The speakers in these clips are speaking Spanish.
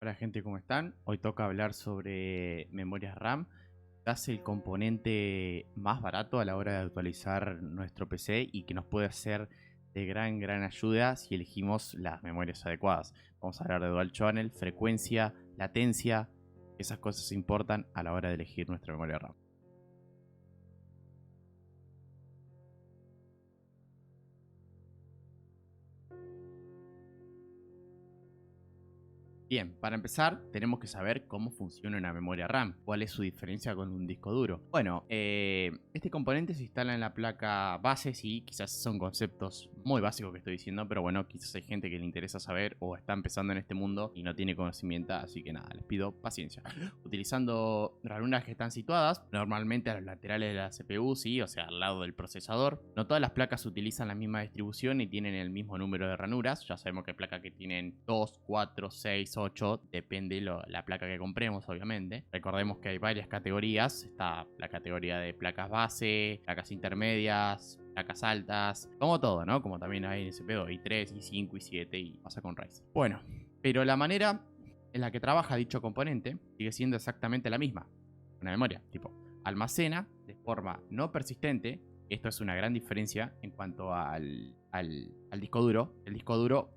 Hola gente, ¿cómo están? Hoy toca hablar sobre memorias RAM. Es el componente más barato a la hora de actualizar nuestro PC y que nos puede ser de gran ayuda si elegimos las memorias adecuadas. Vamos a hablar de Dual Channel, frecuencia, latencia. Esas cosas importan a la hora de elegir nuestra memoria RAM. Bien, para empezar tenemos que saber cómo funciona una memoria RAM, cuál es su diferencia con un disco duro. Bueno, este componente se instala en la placa base, sí, quizás son conceptos muy básicos que estoy diciendo, pero bueno, quizás hay gente que le interesa saber o está empezando en este mundo y no tiene conocimiento, así que nada, les pido paciencia. Utilizando ranuras que están situadas normalmente a los laterales de la CPU, sí, o sea, al lado del procesador. No todas las placas utilizan la misma distribución y tienen el mismo número de ranuras. Ya sabemos que hay placas que tienen 2, 4, 6, 8, depende la placa que compremos, obviamente. Recordemos que hay varias categorías. Está la categoría de placas base, placas intermedias, placas altas, como todo, ¿no? Como también hay en CPU i3, i5, i7 y pasa con Ryzen. Bueno, pero la manera en la que trabaja dicho componente sigue siendo exactamente la misma. Una memoria, tipo, almacena de forma no persistente. Esto es una gran diferencia en cuanto al disco duro. El disco duro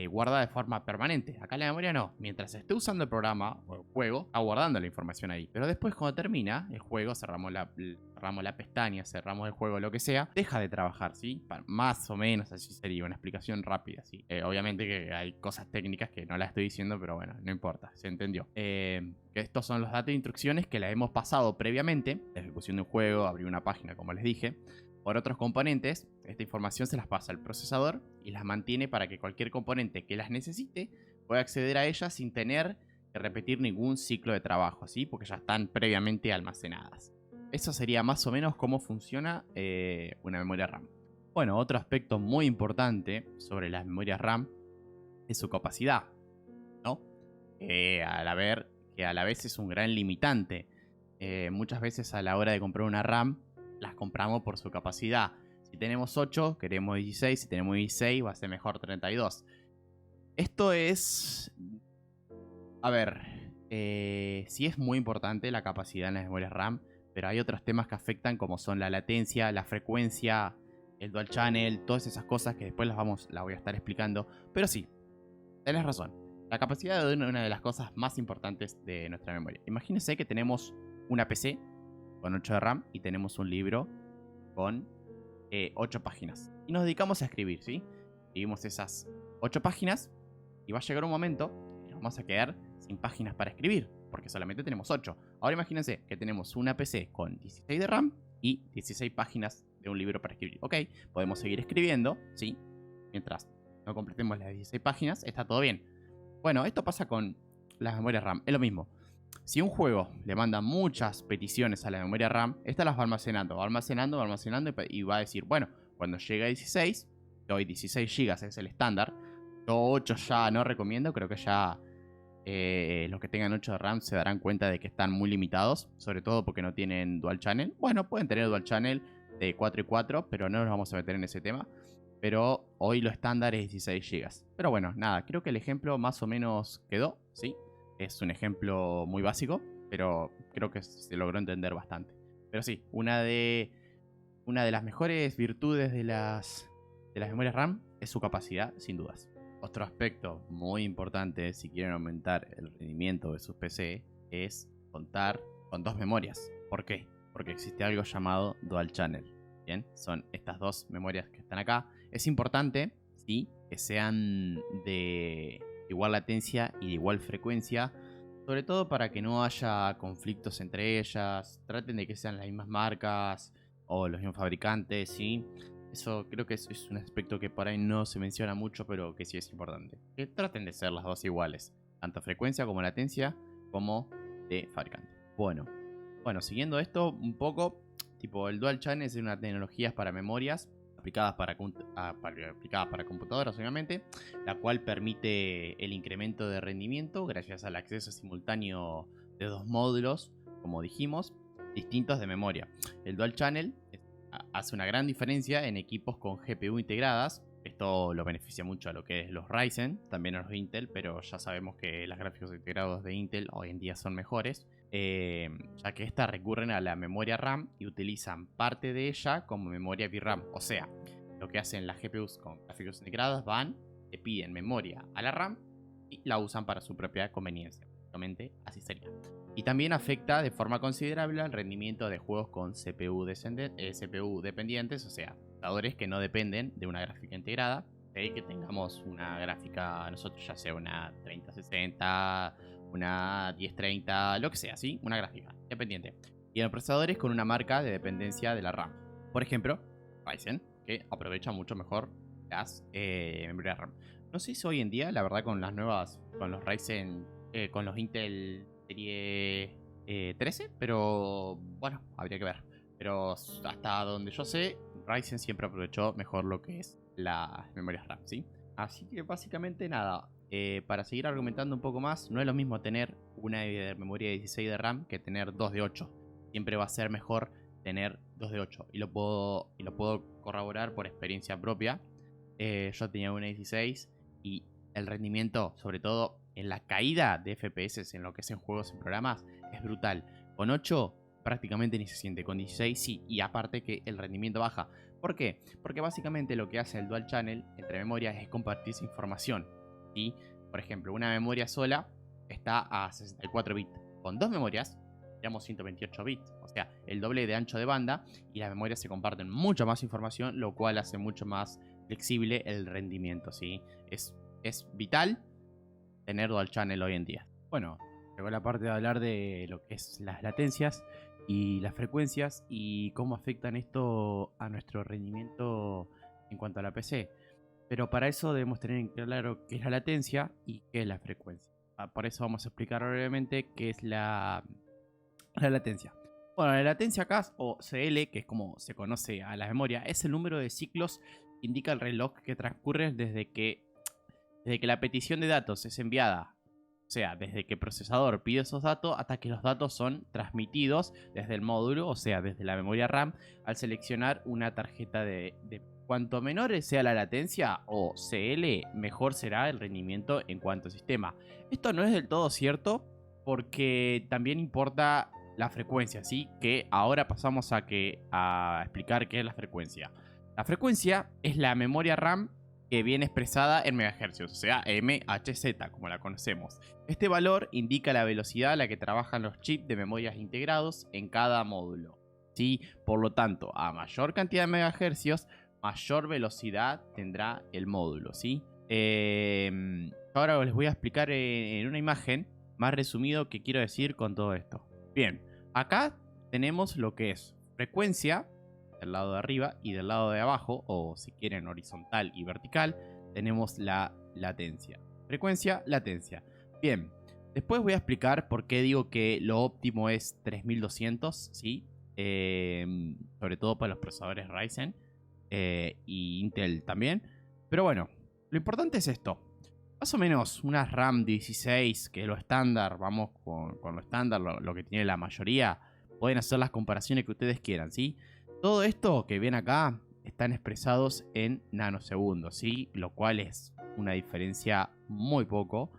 guarda de forma permanente. Acá la memoria no. Mientras esté usando el programa o el juego, está guardando la información ahí. Pero después cuando termina el juego, cerramos la pestaña, cerramos el juego, lo que sea, deja de trabajar, ¿sí? Más o menos así sería una explicación rápida, ¿sí? Obviamente que hay cosas técnicas que no las estoy diciendo, pero bueno, no importa, se entendió. Que estos son los datos de instrucciones que le hemos pasado previamente, la ejecución de un juego, abrir una página, como les dije. Por otros componentes, esta información se las pasa al procesador y las mantiene para que cualquier componente que las necesite pueda acceder a ellas sin tener que repetir ningún ciclo de trabajo, ¿sí? Porque ya están previamente almacenadas. Eso sería más o menos cómo funciona una memoria RAM. Bueno, otro aspecto muy importante sobre las memorias RAM es su capacidad, ¿no? Que a la vez es un gran limitante. Muchas veces a la hora de comprar una RAM las compramos por su capacidad. Si tenemos 8, queremos 16. Si tenemos 16, va a ser mejor 32. Esto es... A ver, sí es muy importante la capacidad en las memorias RAM, pero hay otros temas que afectan como son la latencia, la frecuencia, el dual channel, todas esas cosas que después las voy a estar explicando. Pero sí, tenés razón. La capacidad es una de las cosas más importantes de nuestra memoria. Imagínense que tenemos una PC con 8 de RAM y tenemos un libro con 8 páginas. Y nos dedicamos a escribir, ¿sí? Escribimos esas 8 páginas y va a llegar un momento que nos vamos a quedar sin páginas para escribir, porque solamente tenemos 8. Ahora imagínense que tenemos una PC con 16 de RAM y 16 páginas de un libro para escribir. Ok, podemos seguir escribiendo, ¿sí? Mientras no completemos las 16 páginas, está todo bien. Bueno, esto pasa con las memorias RAM, es lo mismo. Si un juego le manda muchas peticiones a la memoria RAM, esta las va almacenando, y va a decir, bueno, cuando llegue a 16, hoy 16 GB es el estándar, yo 8 ya no recomiendo, creo que ya los que tengan 8 de RAM se darán cuenta de que están muy limitados, sobre todo porque no tienen dual channel. Bueno, pueden tener dual channel de 4 y 4, pero no nos vamos a meter en ese tema. Pero hoy lo estándar es 16 GB. Pero bueno, nada, creo que el ejemplo más o menos quedó, ¿sí? Es un ejemplo muy básico, pero creo que se logró entender bastante. Pero sí, una de las mejores virtudes de las memorias RAM es su capacidad, sin dudas. Otro aspecto muy importante si quieren aumentar el rendimiento de sus PC es contar con dos memorias. ¿Por qué? Porque existe algo llamado Dual Channel. Bien, son estas dos memorias que están acá. Es importante, sí, que sean de igual latencia y de igual frecuencia, sobre todo para que no haya conflictos entre ellas. Traten de que sean las mismas marcas o los mismos fabricantes, ¿sí? Eso creo que es un aspecto que por ahí no se menciona mucho, pero que sí es importante. Que traten de ser las dos iguales, tanto frecuencia como latencia, como de fabricante. Bueno, siguiendo esto un poco, tipo el Dual Channel es una tecnología para memorias aplicadas para computadoras, obviamente, la cual permite el incremento de rendimiento gracias al acceso simultáneo de dos módulos, como dijimos, distintos de memoria. El Dual Channel hace una gran diferencia en equipos con GPU integradas, Esto lo beneficia mucho a lo que es los Ryzen, también a los de Intel, pero ya sabemos que los gráficos integrados de Intel hoy en día son mejores, ya que estas recurren a la memoria RAM y utilizan parte de ella como memoria VRAM. O sea, lo que hacen las GPUs con gráficos integrados le piden memoria a la RAM y la usan para su propia conveniencia. Básicamente así sería. Y también afecta de forma considerable al rendimiento de juegos con CPU dependientes, o sea, computadores que no dependen de una gráfica integrada. Que tengamos una gráfica, nosotros ya sea una 3060, una 1030, lo que sea, ¿sí? Una gráfica dependiente. Y en procesadores con una marca de dependencia de la RAM. Por ejemplo, Ryzen, que aprovecha mucho mejor las memorias RAM. No sé si hoy en día, la verdad, con los Ryzen, con los Intel Serie 13, pero bueno, habría que ver. Pero hasta donde yo sé, Ryzen siempre aprovechó mejor lo que es las memorias RAM, ¿sí? Así que básicamente nada, para seguir argumentando un poco más, no es lo mismo tener una memoria de 16 de RAM que tener 2 de 8. Siempre va a ser mejor tener 2 de 8 y lo puedo corroborar por experiencia propia. Yo tenía una 16 y el rendimiento, sobre todo en la caída de FPS en lo que es en juegos y programas, es brutal. Con 8 prácticamente ni se siente, con 16 sí, y aparte que el rendimiento baja. ¿Por qué? Porque básicamente lo que hace el Dual Channel entre memorias es compartir esa información, ¿sí? Por ejemplo, una memoria sola está a 64 bits. Con dos memorias, digamos 128 bits, o sea, el doble de ancho de banda, y las memorias se comparten mucha más información, lo cual hace mucho más flexible el rendimiento, ¿sí? Es vital tener Dual Channel hoy en día. Bueno, llegó la parte de hablar de lo que es las latencias y las frecuencias y cómo afectan esto a nuestro rendimiento en cuanto a la PC. Pero para eso debemos tener en claro qué es la latencia y qué es la frecuencia. Por eso vamos a explicar brevemente qué es la latencia. Bueno, la latencia acá, o CL, que es como se conoce a la memoria, es el número de ciclos que indica el reloj que transcurre desde que la petición de datos es enviada. O sea, desde que el procesador pide esos datos hasta que los datos son transmitidos desde el módulo, o sea, desde la memoria RAM, al seleccionar una tarjeta de cuanto menor sea la latencia o CL, mejor será el rendimiento en cuanto a sistema. Esto no es del todo cierto porque también importa la frecuencia, ¿sí? Que ahora pasamos a explicar qué es la frecuencia. La frecuencia es la memoria RAM que viene expresada en megahercios, o sea, MHz, como la conocemos. Este valor indica la velocidad a la que trabajan los chips de memorias integrados en cada módulo, ¿sí? Por lo tanto, a mayor cantidad de megahercios, mayor velocidad tendrá el módulo, ¿sí? Ahora les voy a explicar en una imagen más resumido qué quiero decir con todo esto. Bien, acá tenemos lo que es frecuencia del lado de arriba, y del lado de abajo, o si quieren horizontal y vertical, tenemos la latencia. Frecuencia, latencia. Bien, después voy a explicar por qué digo que lo óptimo es 3200, ¿sí? Sobre todo para los procesadores Ryzen y Intel también. Pero bueno, lo importante es esto. Más o menos unas RAM 16, que es lo estándar, vamos con lo estándar, lo que tiene la mayoría. Pueden hacer las comparaciones que ustedes quieran, ¿sí? Todo esto que ven acá están expresados en nanosegundos, ¿sí? Lo cual es una diferencia muy poco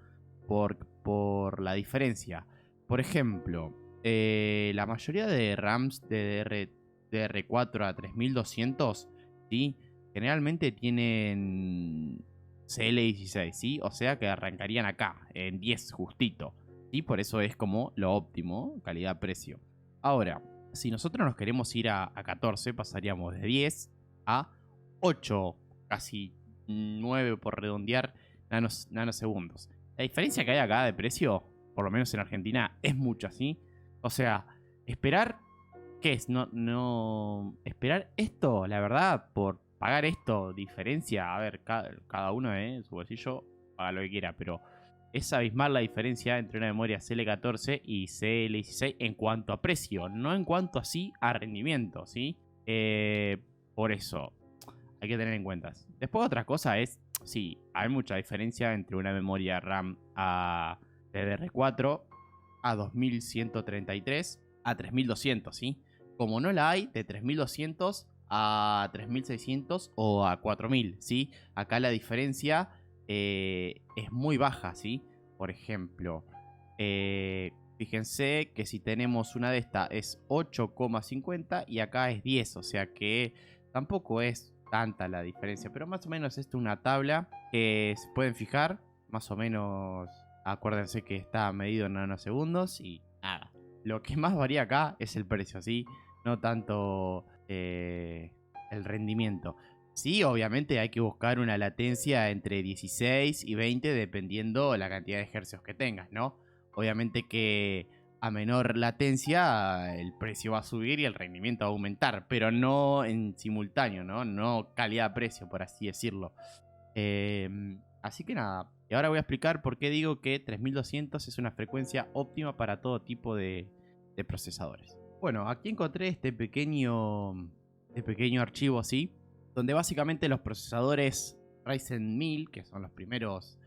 por la diferencia. Por ejemplo, la mayoría de RAMs de DR4 a 3200, ¿sí? Generalmente tienen CL16, ¿sí? O sea que arrancarían acá, en 10 justito, ¿sí? Por eso es como lo óptimo, calidad-precio. Ahora, si nosotros nos queremos ir a 14, pasaríamos de 10 a 8, casi 9 por redondear nanosegundos. La diferencia que hay acá de precio, por lo menos en Argentina, es mucha, ¿sí? O sea, esperar, ¿qué es? Esperar esto, la verdad, por pagar esto, diferencia, a ver, cada uno en su bolsillo paga lo que quiera, pero es abismal la diferencia entre una memoria CL14 y CL16 en cuanto a precio, no en cuanto así a rendimiento, ¿sí? Por eso, hay que tener en cuenta. Después otra cosa es, sí, hay mucha diferencia entre una memoria RAM DDR4 a 2133 a 3200, ¿sí? Como no la hay de 3200 a 3600 o a 4000, ¿sí? Acá la diferencia es muy baja, ¿sí? Por ejemplo, fíjense que si tenemos una de estas es 8,50 y acá es 10, o sea que tampoco es tanta la diferencia, pero más o menos esto es una tabla que se pueden fijar, más o menos acuérdense que está medido en nanosegundos y nada. Lo que más varía acá es el precio, ¿sí? No tanto el rendimiento. Sí, obviamente hay que buscar una latencia entre 16 y 20 dependiendo la cantidad de hercios que tengas, ¿no? Obviamente que a menor latencia el precio va a subir y el rendimiento va a aumentar, pero no en simultáneo, ¿no? No calidad-precio, por así decirlo. Así que nada, y ahora voy a explicar por qué digo que 3200 es una frecuencia óptima para todo tipo de procesadores. Bueno, aquí encontré este pequeño archivo así, donde básicamente los procesadores Ryzen 1000, que son los primeros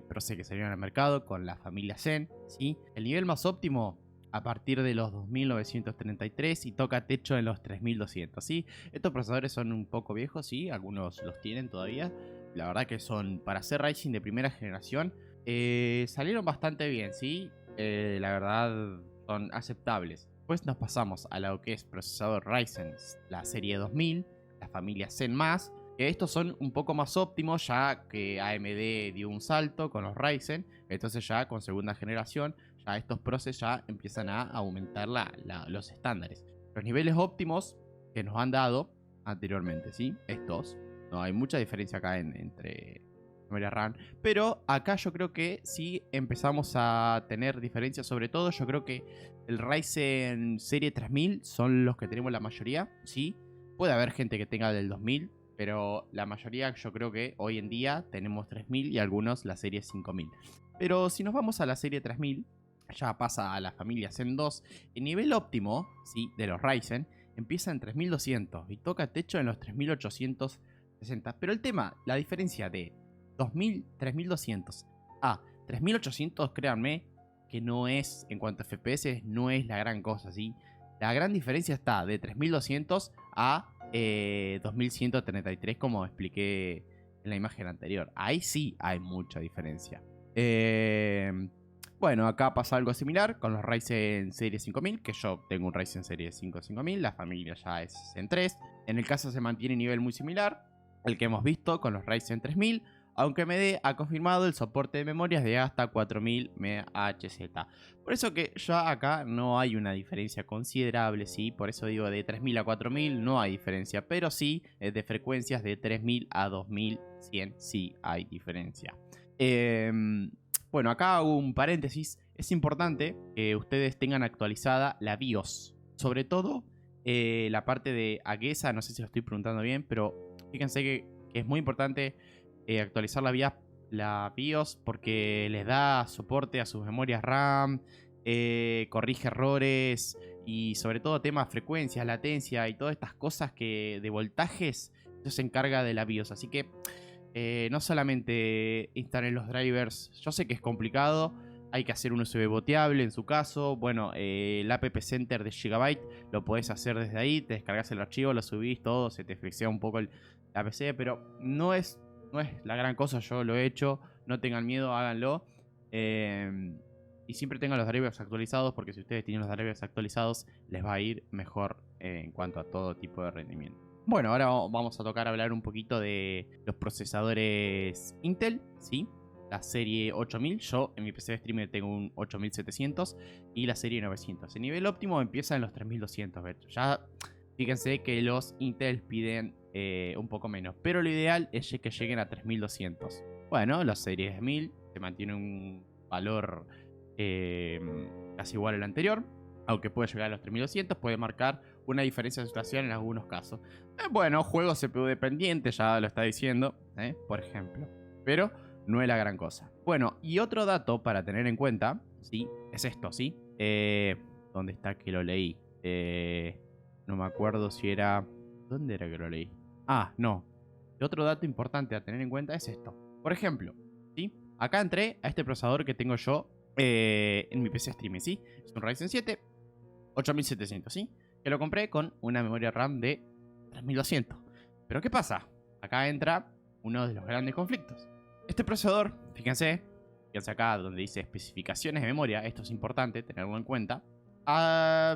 procesadores que salieron al mercado con la familia Zen, ¿sí? El nivel más óptimo a partir de los 2933 y toca techo en los 3200, ¿sí? Estos procesadores son un poco viejos, ¿sí? Algunos los tienen todavía. La verdad que son, para ser Ryzen de primera generación, salieron bastante bien, ¿sí? La verdad son aceptables. Pues nos pasamos a lo que es procesador Ryzen, la serie 2000, la familia Zen+, que estos son un poco más óptimos ya que AMD dio un salto con los Ryzen, entonces ya con segunda generación ya estos procesos ya empiezan a aumentar los estándares. Los niveles óptimos que nos han dado anteriormente, ¿sí? Estos, no hay mucha diferencia acá entre memoria RAM, pero acá yo creo que sí empezamos a tener diferencias, sobre todo yo creo que el Ryzen serie 3000 son los que tenemos la mayoría, ¿sí? Puede haber gente que tenga del 2000, pero la mayoría yo creo que hoy en día tenemos 3000 y algunos la serie 5000. Pero si nos vamos a la serie 3000, ya pasa a la familia Zen 2, el nivel óptimo, ¿sí? De los Ryzen empieza en 3200 y toca techo en los 3860. Pero el tema, la diferencia de 3200 a 3800, créanme que no es, en cuanto a FPS, no es la gran cosa, ¿sí? La gran diferencia está de 3200 a 2133, como expliqué en la imagen anterior. Ahí sí hay mucha diferencia. Bueno, acá pasa algo similar con los Ryzen serie 5000, que yo tengo un Ryzen serie 5 5000, la familia ya es Zen 3. En el caso se mantiene nivel muy similar al que hemos visto con los Ryzen 3000, aunque AMD ha confirmado el soporte de memorias de hasta 4000 MHz. Por eso que ya acá no hay una diferencia considerable, ¿sí? Por eso digo de 3000 a 4000 no hay diferencia, pero sí de frecuencias de 3000 a 2100 sí hay diferencia. Bueno, acá hago un paréntesis. Es importante que ustedes tengan actualizada la BIOS. Sobre todo la parte de AGESA, no sé si lo estoy preguntando bien, pero fíjense que es muy importante actualizar la BIOS porque les da soporte a sus memorias RAM, corrige errores y sobre todo temas frecuencias, latencia y todas estas cosas que de voltajes, eso se encarga de la BIOS. Así que no solamente instalen los drivers, yo sé que es complicado, hay que hacer un USB boteable en su caso. Bueno, el App Center de Gigabyte lo podés hacer desde ahí, te descargas el archivo, lo subís, todo, se te flexea un poco la PC, pero no es la gran cosa, yo lo he hecho, no tengan miedo, háganlo. Y siempre tengan los drivers actualizados, porque si ustedes tienen los drivers actualizados, les va a ir mejor en cuanto a todo tipo de rendimiento. Bueno, ahora vamos a tocar hablar un poquito de los procesadores Intel, ¿sí? La serie 8000, yo en mi PC de streamer tengo un 8700 y la serie 900. El nivel óptimo empieza en los 3200, ya fíjense que los Intel piden un poco menos, pero lo ideal es que lleguen a 3200. Bueno, la serie 1000 se mantiene un valor casi igual al anterior, aunque puede llegar a los 3200, puede marcar una diferencia sustancial en algunos casos. Bueno, juegos CPU dependiente, ya lo está diciendo, por ejemplo, pero no es la gran cosa. Bueno, y otro dato para tener en cuenta, ¿sí? Es esto, ¿sí? ¿Dónde está que lo leí? No me acuerdo si era... ¿Dónde era que lo leí? Ah, no. Y otro dato importante a tener en cuenta es esto. Por ejemplo, ¿sí? Acá entré a este procesador que tengo yo en mi PC streaming, ¿sí? Es un Ryzen 7 8700, ¿sí? Que lo compré con una memoria RAM de 3200. Pero ¿qué pasa? Acá entra uno de los grandes conflictos. Este procesador, fíjense acá donde dice especificaciones de memoria, esto es importante tenerlo en cuenta,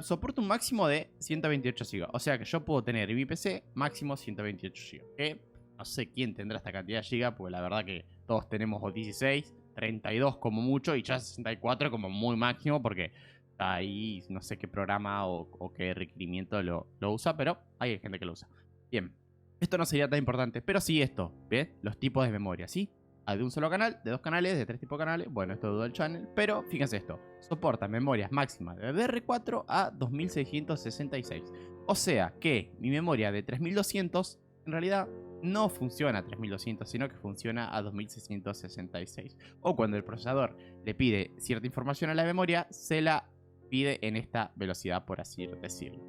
soporta un máximo de 128 GB. O sea que yo puedo tener en mi PC máximo 128 GB. Que no sé quién tendrá esta cantidad de GB, porque la verdad que todos tenemos o 16, 32 como mucho y ya 64 como muy máximo, porque está ahí no sé qué programa o qué requerimiento lo usa, pero hay gente que lo usa. Bien, esto no sería tan importante, pero sí esto, ¿ves? Los tipos de memoria, ¿sí? Hay de un solo canal, de dos canales, de tres tipos de canales. Bueno, esto es dual channel, pero fíjense esto. Soporta memorias máximas de DDR4 a 2666. O sea que mi memoria de 3200 en realidad no funciona a 3200, sino que funciona a 2666. O cuando el procesador le pide cierta información a la memoria, se la pide en esta velocidad, por así decirlo.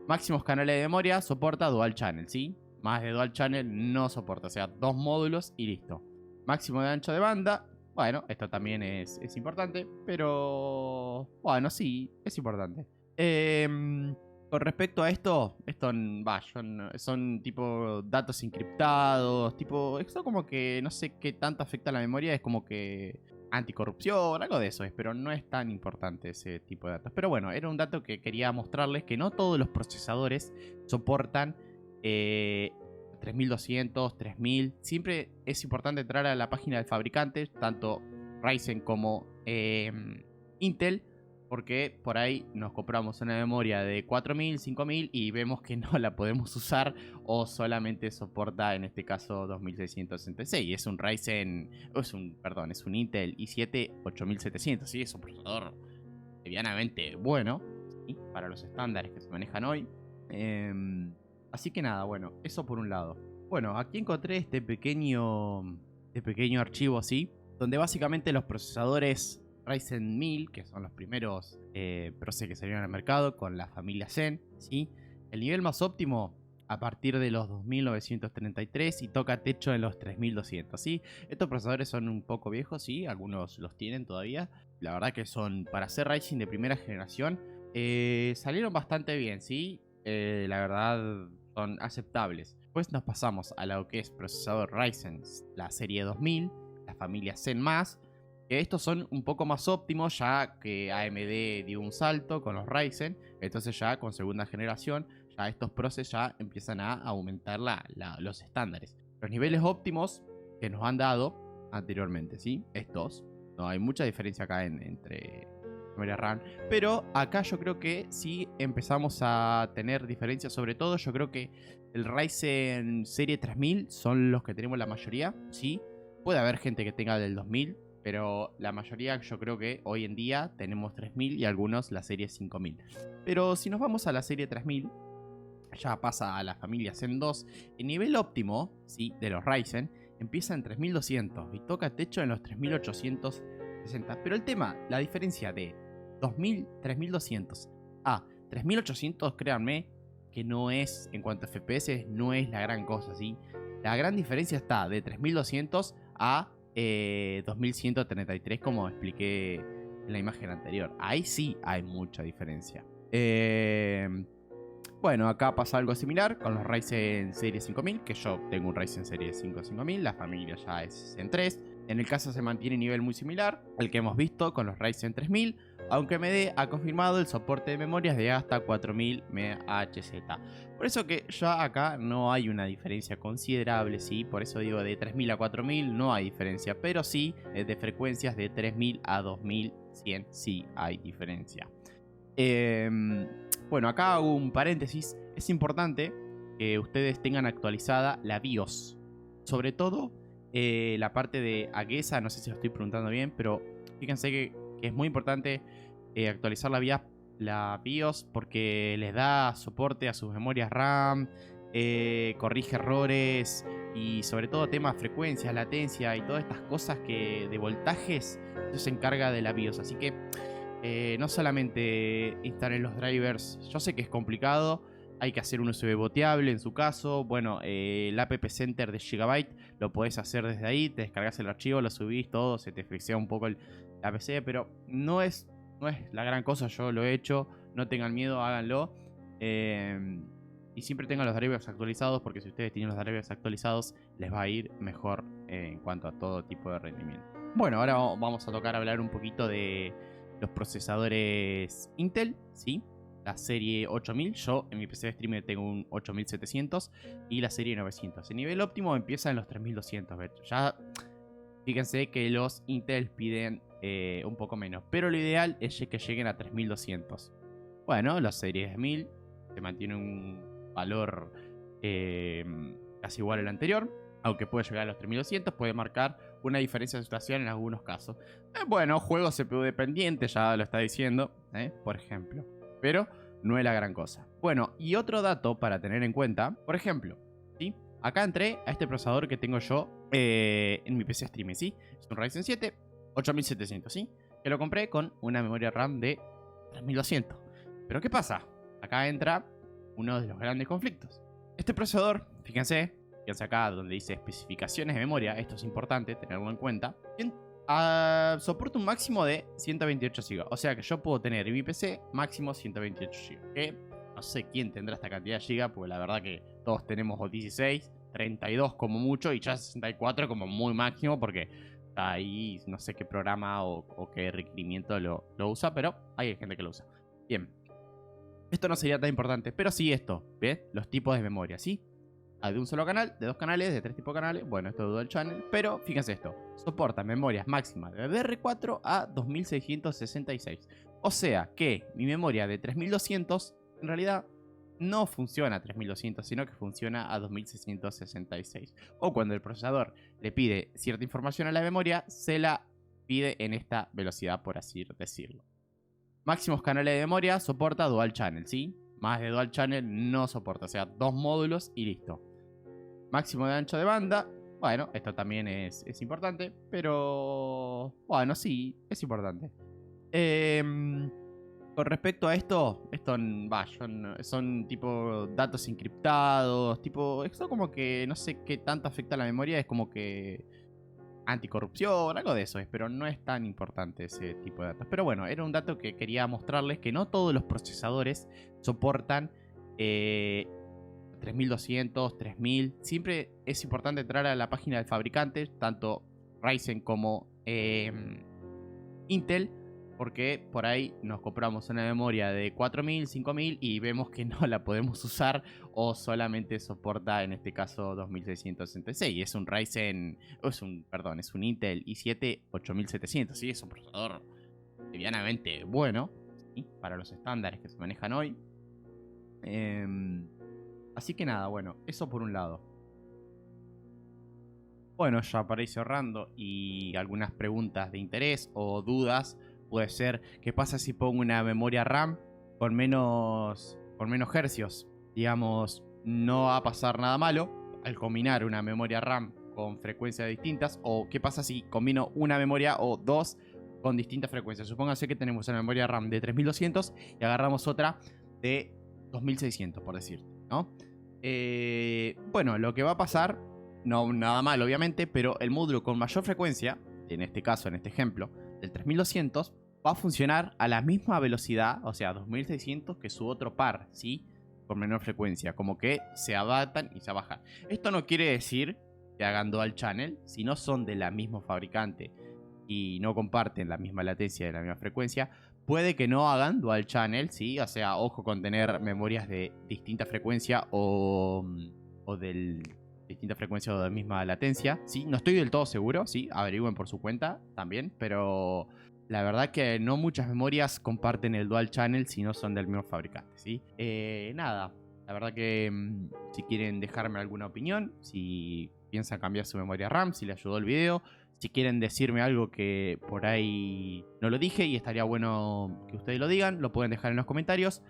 Máximos canales de memoria soporta dual channel, ¿sí? Más de dual channel no soporta, o sea, dos módulos y listo. Máximo de ancho de banda, bueno, esto también es importante, pero bueno, sí, es importante. Con respecto a esto son tipo datos encriptados, tipo, esto como que no sé qué tanto afecta a la memoria, es como que anticorrupción, algo de eso es, pero no es tan importante ese tipo de datos. Pero bueno, era un dato que quería mostrarles, que no todos los procesadores soportan 3200, 3000. Siempre es importante entrar a la página del fabricante, tanto Ryzen como Intel, porque por ahí nos compramos una memoria de 4000, 5000 y vemos que no la podemos usar o solamente soporta en este caso 2666. Y es un Ryzen, es un Intel i7 8700, ¿sí? Es un procesador medianamente bueno, ¿sí? Para los estándares que se manejan hoy. Así que nada, bueno, eso por un lado. Bueno, aquí encontré este pequeño archivo así, donde básicamente los procesadores Ryzen 1000, que son los primeros procesadores que salieron al mercado con la familia Zen, ¿sí? El nivel más óptimo a partir de los 2933 y toca techo en los 3200, ¿sí? Estos procesadores son un poco viejos, sí, algunos los tienen todavía. La verdad que son, para ser Ryzen de primera generación, salieron bastante bien, ¿sí? La verdad son aceptables. Después nos pasamos a lo que es procesador Ryzen, la serie 2000, la familia Zen+, que estos son un poco más óptimos ya que AMD dio un salto con los Ryzen, entonces ya con segunda generación ya estos procesos ya empiezan a aumentar los estándares. Los niveles óptimos que nos han dado anteriormente, ¿sí? Estos, no hay mucha diferencia acá entre memoria RAM, pero acá yo creo que sí empezamos a tener diferencias, sobre todo yo creo que el Ryzen serie 3000 son los que tenemos la mayoría, ¿sí? Puede haber gente que tenga del 2000, pero la mayoría yo creo que hoy en día tenemos 3000 y algunos la serie 5000. Pero si nos vamos a la serie 3000, ya pasa a la familia Zen 2, el nivel óptimo, ¿sí? De los Ryzen empieza en 3200 y toca techo en los 3860. Pero el tema, la diferencia de 2000, 3200 a 3800, créanme que no es, en cuanto a FPS, no es la gran cosa, ¿sí? La gran diferencia está de 3200 a 2133, como expliqué en la imagen anterior. Ahí sí hay mucha diferencia. Bueno, acá pasa algo similar con los Ryzen serie 5000, que yo tengo un Ryzen serie 5 5000, la familia ya es Zen 3. En el caso se mantiene un nivel muy similar al que hemos visto con los Ryzen 3000, aunque AMD ha confirmado el soporte de memorias de hasta 4000 MHz. Por eso que ya acá no hay una diferencia considerable, ¿sí? Por eso digo de 3000 a 4000 no hay diferencia, pero sí de frecuencias de 3000 a 2100 sí hay diferencia. Bueno, acá hago un paréntesis. Es importante que ustedes tengan actualizada la BIOS. Sobre todo la parte de AGESA, no sé si lo estoy preguntando bien, pero fíjense que es muy importante actualizar la BIOS porque les da soporte a sus memorias RAM, corrige errores y sobre todo temas frecuencias, latencia y todas estas cosas que de voltajes, eso se encarga de la BIOS. Así que no solamente instalen los drivers, yo sé que es complicado, hay que hacer un USB boteable en su caso. Bueno, el App Center de Gigabyte lo podés hacer desde ahí, te descargas el archivo, lo subís, todo, se te flexea un poco la PC, pero no es la gran cosa, yo lo he hecho, no tengan miedo, háganlo. Y siempre tengan los drivers actualizados, porque si ustedes tienen los drivers actualizados, les va a ir mejor en cuanto a todo tipo de rendimiento. Bueno, ahora vamos a hablar un poquito de los procesadores Intel, ¿sí? La serie 8000, yo en mi PC de streamer tengo un 8700 y la serie 900. El nivel óptimo empieza en los 3200, de hecho. Ya fíjense que los Intel piden un poco menos, pero lo ideal es que lleguen a 3200. Bueno, la serie 1000 se mantiene un valor casi igual al anterior, aunque puede llegar a los 3200, puede marcar una diferencia sustancial en algunos casos. Bueno, juego CPU dependiente, ya lo está diciendo, por ejemplo, pero no es la gran cosa. Bueno, y otro dato para tener en cuenta, por ejemplo, ¿sí? Acá entré a este procesador que tengo yo en mi PC streaming, ¿sí? Es un Ryzen 7 8700, ¿sí? Que lo compré con una memoria RAM de 3200. Pero ¿qué pasa? Acá entra uno de los grandes conflictos. Este procesador, fíjense acá donde dice especificaciones de memoria, esto es importante tenerlo en cuenta, soporta un máximo de 128 GB. O sea que yo puedo tener en mi PC máximo 128 GB. Que no sé quién tendrá esta cantidad de GB, porque la verdad que todos tenemos 16, 32 como mucho y ya 64 como muy máximo, porque está ahí, no sé qué programa o qué requerimiento lo usa, pero hay gente que lo usa. Bien. Esto no sería tan importante, pero sí esto, ¿ves? Los tipos de memoria, ¿sí? Hay de un solo canal, de dos canales, de tres tipos de canales. Bueno, esto es dual channel, pero fíjense esto. Soporta memorias máximas de DDR4 a 2666. O sea que mi memoria de 3200 en realidad no funciona a 3200, sino que funciona a 2666. O cuando el procesador le pide cierta información a la memoria, se la pide en esta velocidad, por así decirlo. Máximos canales de memoria soporta dual channel, ¿sí? Más de dual channel no soporta, o sea, 2 módulos y listo. Máximo de ancho de banda. Bueno, esto también es importante, pero bueno, sí, es importante. Con respecto a esto son tipo datos encriptados, tipo, esto como que no sé qué tanto afecta a la memoria, es como que anticorrupción, algo de eso es, pero no es tan importante ese tipo de datos. Pero bueno, era un dato que quería mostrarles, que no todos los procesadores soportan 3200, 3000. Siempre es importante entrar a la página del fabricante, tanto Ryzen como Intel, porque por ahí nos compramos una memoria de 4000, 5000 y vemos que no la podemos usar o solamente soporta en este caso 2666. Es un Ryzen, es un Intel i7 8700, ¿sí? Es un procesador medianamente bueno, ¿sí? Para los estándares que se manejan hoy. Así que nada, bueno, eso por un lado. Bueno, ya para ir cerrando y algunas preguntas de interés o dudas. Puede ser, ¿qué pasa si pongo una memoria RAM con menos hercios? Digamos, no va a pasar nada malo al combinar una memoria RAM con frecuencias distintas. O ¿qué pasa si combino una memoria o dos con distintas frecuencias? Supóngase que tenemos una memoria RAM de 3200 y agarramos otra de 2600, por decirte, ¿no? Bueno, lo que va a pasar, no nada mal obviamente, pero el módulo con mayor frecuencia, en este caso, en este ejemplo, del 3200 va a funcionar a la misma velocidad, o sea, 2600 que su otro par, ¿sí? Con menor frecuencia, como que se adaptan y se bajan. Esto no quiere decir que hagan dual channel, si no son de la misma fabricante y no comparten la misma latencia de la misma frecuencia, puede que no hagan dual channel, ¿sí? O sea, ojo con tener memorias de distinta frecuencia o de distinta frecuencia o de la misma latencia, ¿sí? No estoy del todo seguro, ¿sí? Averigüen por su cuenta también, pero la verdad que no muchas memorias comparten el dual channel si no son del mismo fabricante, ¿sí? Nada, la verdad que si quieren dejarme alguna opinión, si piensan cambiar su memoria RAM, si les ayudó el video, si quieren decirme algo que por ahí no lo dije y estaría bueno que ustedes lo digan, lo pueden dejar en los comentarios.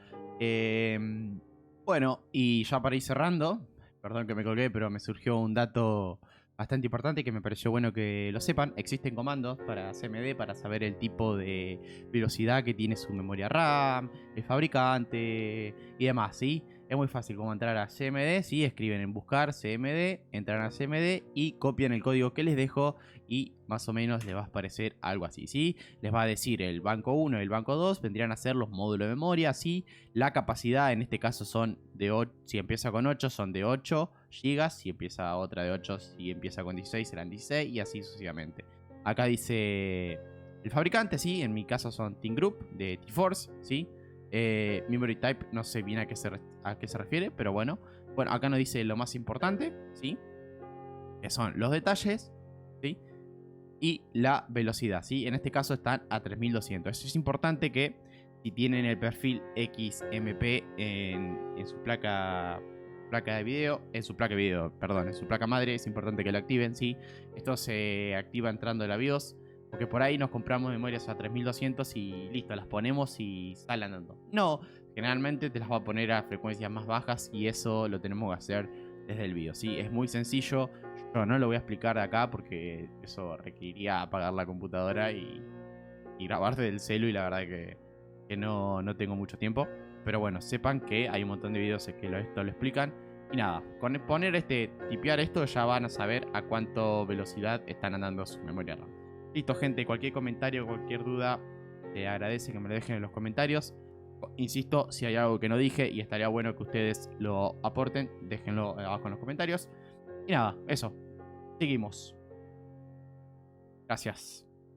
Bueno, y ya para ir cerrando, perdón que me colgué, pero me surgió un dato bastante importante que me pareció bueno que lo sepan. Existen comandos para CMD para saber el tipo de velocidad que tiene su memoria RAM, el fabricante y demás, ¿sí? Es muy fácil como entrar a CMD, ¿sí? Escriben en buscar CMD, entran a CMD y copian el código que les dejo y más o menos les va a aparecer algo así, ¿sí? Les va a decir el banco 1 y el banco 2, vendrían a ser los módulos de memoria, ¿sí? La capacidad en este caso son de 8, si empieza con 8 son de 8 GB, si empieza otra de 8, si empieza con 16 serán 16 y así sucesivamente. Acá dice el fabricante, ¿sí? En mi caso son Team Group de T-Force, ¿sí? Memory type, no sé bien a qué se refiere, pero bueno. Bueno, acá nos dice lo más importante, ¿sí? Que son los detalles, ¿sí? Y la velocidad, ¿sí? En este caso están a 3200. Eso es importante que si tienen el perfil XMP en su placa de video, en su placa de video, perdón, en su placa madre, es importante que lo activen, ¿sí? Esto se activa entrando en la BIOS. Porque por ahí nos compramos memorias a 3200 y listo, las ponemos y sale andando. No, generalmente te las va a poner a frecuencias más bajas y eso lo tenemos que hacer desde el vídeo. ¿Sí? Es muy sencillo, yo no lo voy a explicar de acá porque eso requeriría apagar la computadora y grabar desde el celu y la verdad que no tengo mucho tiempo. Pero bueno, sepan que hay un montón de videos que esto lo explican. Y nada, con poner tipear esto ya van a saber a cuánto velocidad están andando su memoria RAM. Listo, gente, cualquier comentario, cualquier duda, te agradece que me lo dejen en los comentarios. Insisto, si hay algo que no dije y estaría bueno que ustedes lo aporten, déjenlo abajo en los comentarios. Y nada, eso. Seguimos. Gracias.